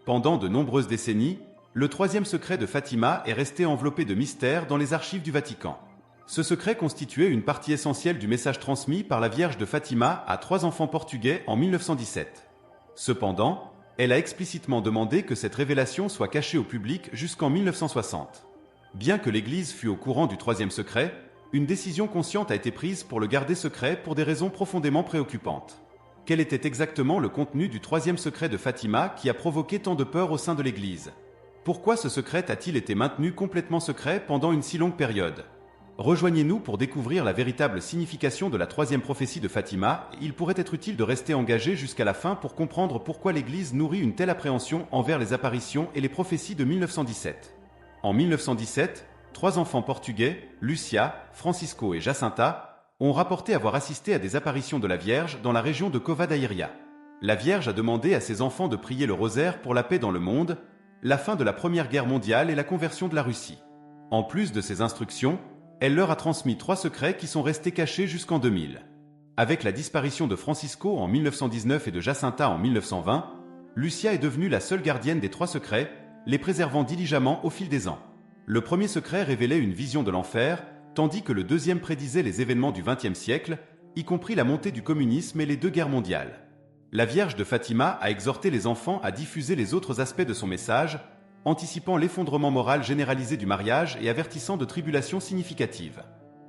Pendant de nombreuses décennies, le troisième secret de Fatima est resté enveloppé de mystère dans les archives du Vatican. Ce secret constituait une partie essentielle du message transmis par la Vierge de Fatima à 3 enfants portugais en 1917. Cependant, elle a explicitement demandé que cette révélation soit cachée au public jusqu'en 1960. Bien que l'Église fût au courant du troisième secret, une décision consciente a été prise pour le garder secret pour des raisons profondément préoccupantes. Quel était exactement le contenu du troisième secret de Fatima qui a provoqué tant de peur au sein de l'Église? Pourquoi ce secret a-t-il été maintenu complètement secret pendant une si longue période? Rejoignez-nous pour découvrir la véritable signification de la troisième prophétie de Fatima. Il pourrait être utile de rester engagé jusqu'à la fin pour comprendre pourquoi l'Église nourrit une telle appréhension envers les apparitions et les prophéties de 1917. En 1917, 3 enfants portugais, Lucia, Francisco et Jacinta, ont rapporté avoir assisté à des apparitions de la Vierge dans la région de Cova da Iria. La Vierge a demandé à ses enfants de prier le rosaire pour la paix dans le monde, la fin de la Première Guerre mondiale et la conversion de la Russie. En plus de ces instructions, elle leur a transmis 3 secrets qui sont restés cachés jusqu'en 2000. Avec la disparition de Francisco en 1919 et de Jacinta en 1920, Lucia est devenue la seule gardienne des 3 secrets, les préservant diligemment au fil des ans. Le premier secret révélait une vision de l'enfer, tandis que le deuxième prédisait les événements du XXe siècle, y compris la montée du communisme et les 2 guerres mondiales. La Vierge de Fatima a exhorté les enfants à diffuser les autres aspects de son message, anticipant l'effondrement moral généralisé du mariage et avertissant de tribulations significatives.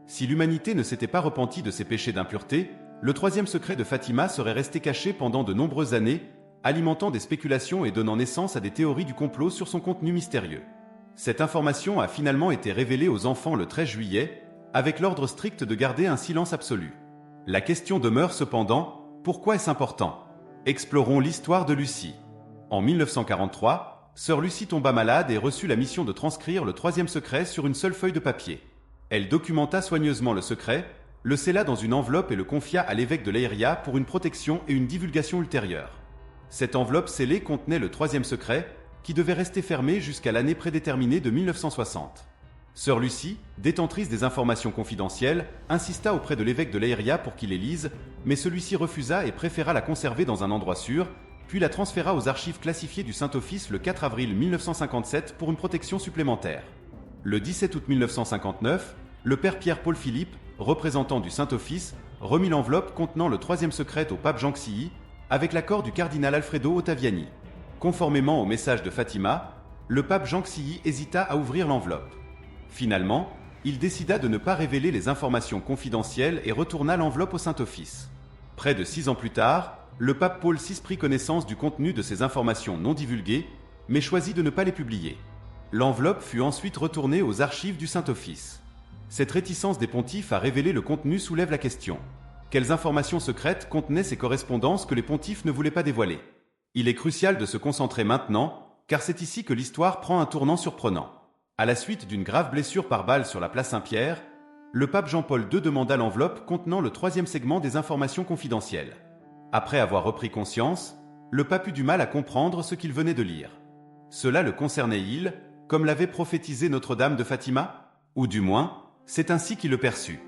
Si l'humanité ne s'était pas repentie de ses péchés d'impureté, le troisième secret de Fatima serait resté caché pendant de nombreuses années, alimentant des spéculations et donnant naissance à des théories du complot sur son contenu mystérieux. Cette information a finalement été révélée aux enfants le 13 juillet, avec l'ordre strict de garder un silence absolu. La question demeure cependant, pourquoi est-ce important? Explorons l'histoire de Lucie. En 1943, Sœur Lucie tomba malade et reçut la mission de transcrire le troisième secret sur une seule feuille de papier. Elle documenta soigneusement le secret, le scella dans une enveloppe et le confia à l'évêque de Leiria pour une protection et une divulgation ultérieure. Cette enveloppe scellée contenait le troisième secret, qui devait rester fermé jusqu'à l'année prédéterminée de 1960. Sœur Lucie, détentrice des informations confidentielles, insista auprès de l'évêque de Leiria pour qu'il les lise, mais celui-ci refusa et préféra la conserver dans un endroit sûr, puis la transféra aux archives classifiées du Saint-Office le 4 avril 1957 pour une protection supplémentaire. Le 17 août 1959, le père Pierre-Paul Philippe, représentant du Saint-Office, remit l'enveloppe contenant le troisième secret au pape Jean Xilly, avec l'accord du cardinal Alfredo Ottaviani. Conformément au message de Fatima, le pape Jean Xilly hésita à ouvrir l'enveloppe. Finalement, il décida de ne pas révéler les informations confidentielles et retourna l'enveloppe au Saint-Office. Près de 6 ans plus tard, le pape Paul VI prit connaissance du contenu de ces informations non divulguées, mais choisit de ne pas les publier. L'enveloppe fut ensuite retournée aux archives du Saint-Office. Cette réticence des pontifes à révéler le contenu soulève la question. Quelles informations secrètes contenaient ces correspondances que les pontifes ne voulaient pas dévoiler? Il est crucial de se concentrer maintenant, car c'est ici que l'histoire prend un tournant surprenant. À la suite d'une grave blessure par balle sur la place Saint-Pierre, le pape Jean-Paul II demanda l'enveloppe contenant le troisième segment des informations confidentielles. Après avoir repris conscience, le pape eut du mal à comprendre ce qu'il venait de lire. Cela le concernait-il, comme l'avait prophétisé Notre-Dame de Fatima? Ou du moins, c'est ainsi qu'il le perçut.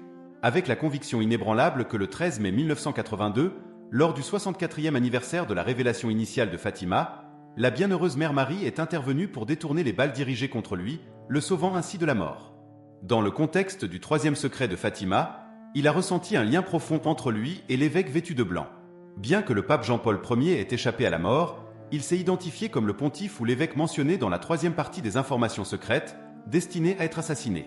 Avec la conviction inébranlable que le 13 mai 1982, lors du 64e anniversaire de la révélation initiale de Fatima, la bienheureuse Mère Marie est intervenue pour détourner les balles dirigées contre lui, le sauvant ainsi de la mort. Dans le contexte du troisième secret de Fatima, il a ressenti un lien profond entre lui et l'évêque vêtu de blanc. Bien que le pape Jean-Paul Ier ait échappé à la mort, il s'est identifié comme le pontife ou l'évêque mentionné dans la troisième partie des informations secrètes, destinées à être assassiné.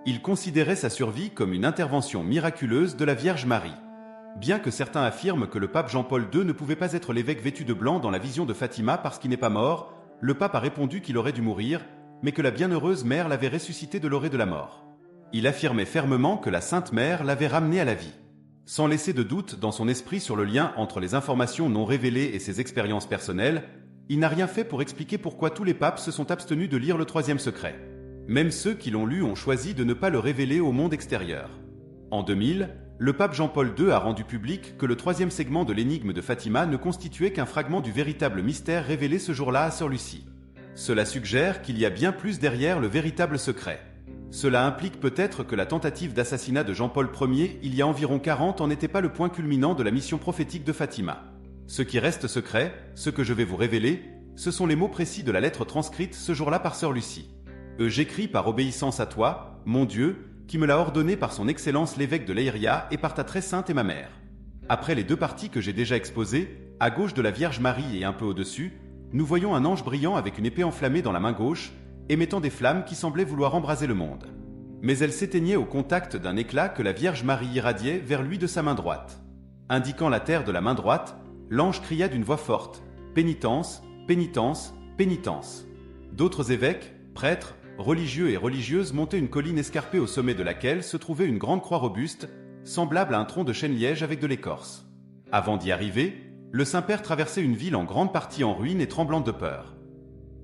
Il considérait sa survie comme une intervention miraculeuse de la Vierge Marie. Bien que certains affirment que le pape Jean-Paul II ne pouvait pas être l'évêque vêtu de blanc dans la vision de Fatima parce qu'il n'est pas mort, le pape a répondu qu'il aurait dû mourir, mais que la bienheureuse mère l'avait ressuscité de l'orée de la mort. Il affirmait fermement que la Sainte Mère l'avait ramené à la vie. Sans laisser de doute dans son esprit sur le lien entre les informations non révélées et ses expériences personnelles, il n'a rien fait pour expliquer pourquoi tous les papes se sont abstenus de lire le troisième secret. Même ceux qui l'ont lu ont choisi de ne pas le révéler au monde extérieur. En 2000, le pape Jean-Paul II a rendu public que le troisième segment de l'énigme de Fatima ne constituait qu'un fragment du véritable mystère révélé ce jour-là à Sœur Lucie. Cela suggère qu'il y a bien plus derrière le véritable secret. Cela implique peut-être que la tentative d'assassinat de Jean-Paul Ier il y a environ 40 ans n'était pas le point culminant de la mission prophétique de Fatima. Ce qui reste secret, ce que je vais vous révéler, ce sont les mots précis de la lettre transcrite ce jour-là par sœur Lucie. J'écris par obéissance à toi, mon Dieu, qui me l'a ordonné par son Excellence l'évêque de Leiria et par ta très sainte et ma mère. Après les deux parties que j'ai déjà exposées, à gauche de la Vierge Marie et un peu au-dessus, nous voyons un ange brillant avec une épée enflammée dans la main gauche, émettant des flammes qui semblaient vouloir embraser le monde. Mais elle s'éteignait au contact d'un éclat que la Vierge Marie irradiait vers lui de sa main droite. Indiquant la terre de la main droite, l'ange cria d'une voix forte « Pénitence, pénitence, pénitence ». D'autres évêques, prêtres, religieux et religieuses montaient une colline escarpée au sommet de laquelle se trouvait une grande croix robuste, semblable à un tronc de chêne-liège avec de l'écorce. Avant d'y arriver, le Saint-Père traversait une ville en grande partie en ruine et tremblante de peur.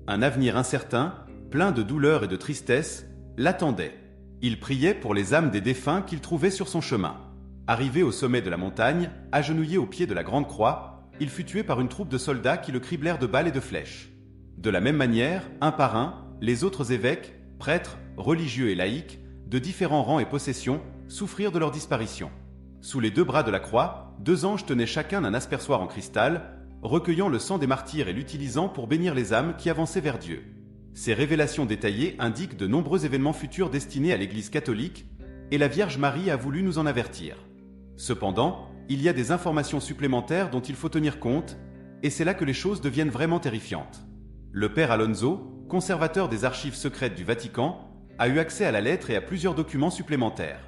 Un avenir incertain, plein de douleur et de tristesse, l'attendait. Il priait pour les âmes des défunts qu'il trouvait sur son chemin. Arrivé au sommet de la montagne, agenouillé au pied de la grande croix, il fut tué par une troupe de soldats qui le criblèrent de balles et de flèches. De la même manière, un par un, les autres évêques, prêtres, religieux et laïcs, de différents rangs et possessions, souffrirent de leur disparition. Sous les deux bras de la croix, deux anges tenaient chacun un aspersoir en cristal, recueillant le sang des martyrs et l'utilisant pour bénir les âmes qui avançaient vers Dieu. Ces révélations détaillées indiquent de nombreux événements futurs destinés à l'Église catholique, et la Vierge Marie a voulu nous en avertir. Cependant, il y a des informations supplémentaires dont il faut tenir compte, et c'est là que les choses deviennent vraiment terrifiantes. Le père Alonso, conservateur des archives secrètes du Vatican, a eu accès à la lettre et à plusieurs documents supplémentaires.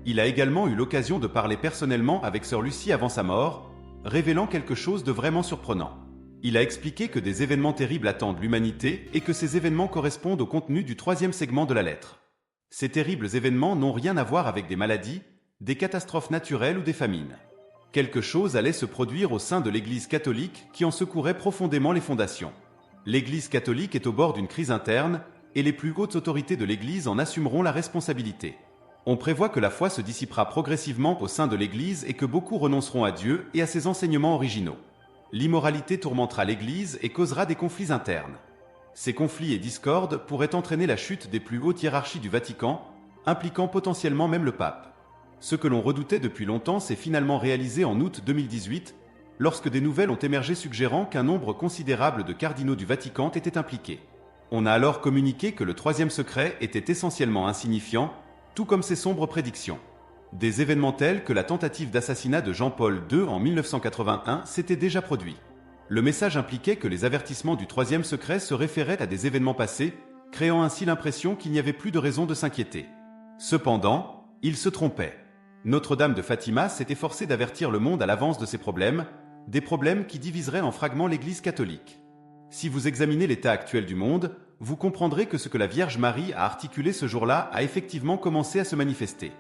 Il a également eu l'occasion de parler personnellement avec sœur Lucie avant sa mort, révélant quelque chose de vraiment surprenant. Il a expliqué que des événements terribles attendent l'humanité et que ces événements correspondent au contenu du troisième segment de la lettre. Ces terribles événements n'ont rien à voir avec des maladies, des catastrophes naturelles ou des famines. Quelque chose allait se produire au sein de l'Église catholique qui en secourait profondément les fondations. L'Église catholique est au bord d'une crise interne et les plus hautes autorités de l'Église en assumeront la responsabilité. On prévoit que la foi se dissipera progressivement au sein de l'Église et que beaucoup renonceront à Dieu et à ses enseignements originaux. L'immoralité tourmentera l'Église et causera des conflits internes. Ces conflits et discordes pourraient entraîner la chute des plus hautes hiérarchies du Vatican, impliquant potentiellement même le pape. Ce que l'on redoutait depuis longtemps s'est finalement réalisé en août 2018, lorsque des nouvelles ont émergé suggérant qu'un nombre considérable de cardinaux du Vatican étaient impliqués. On a alors communiqué que le troisième secret était essentiellement insignifiant, tout comme ses sombres prédictions. Des événements tels que la tentative d'assassinat de Jean-Paul II en 1981 s'étaient déjà produits. Le message impliquait que les avertissements du troisième secret se référaient à des événements passés, créant ainsi l'impression qu'il n'y avait plus de raison de s'inquiéter. Cependant, il se trompait. Notre-Dame de Fatima s'est efforcée d'avertir le monde à l'avance de ces problèmes, des problèmes qui diviseraient en fragments l'Église catholique. Si vous examinez l'état actuel du monde, vous comprendrez que ce que la Vierge Marie a articulé ce jour-là a effectivement commencé à se manifester.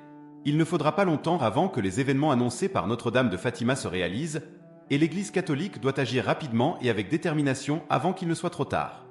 Il ne faudra pas longtemps avant que les événements annoncés par Notre-Dame de Fatima se réalisent, et l'Église catholique doit agir rapidement et avec détermination avant qu'il ne soit trop tard.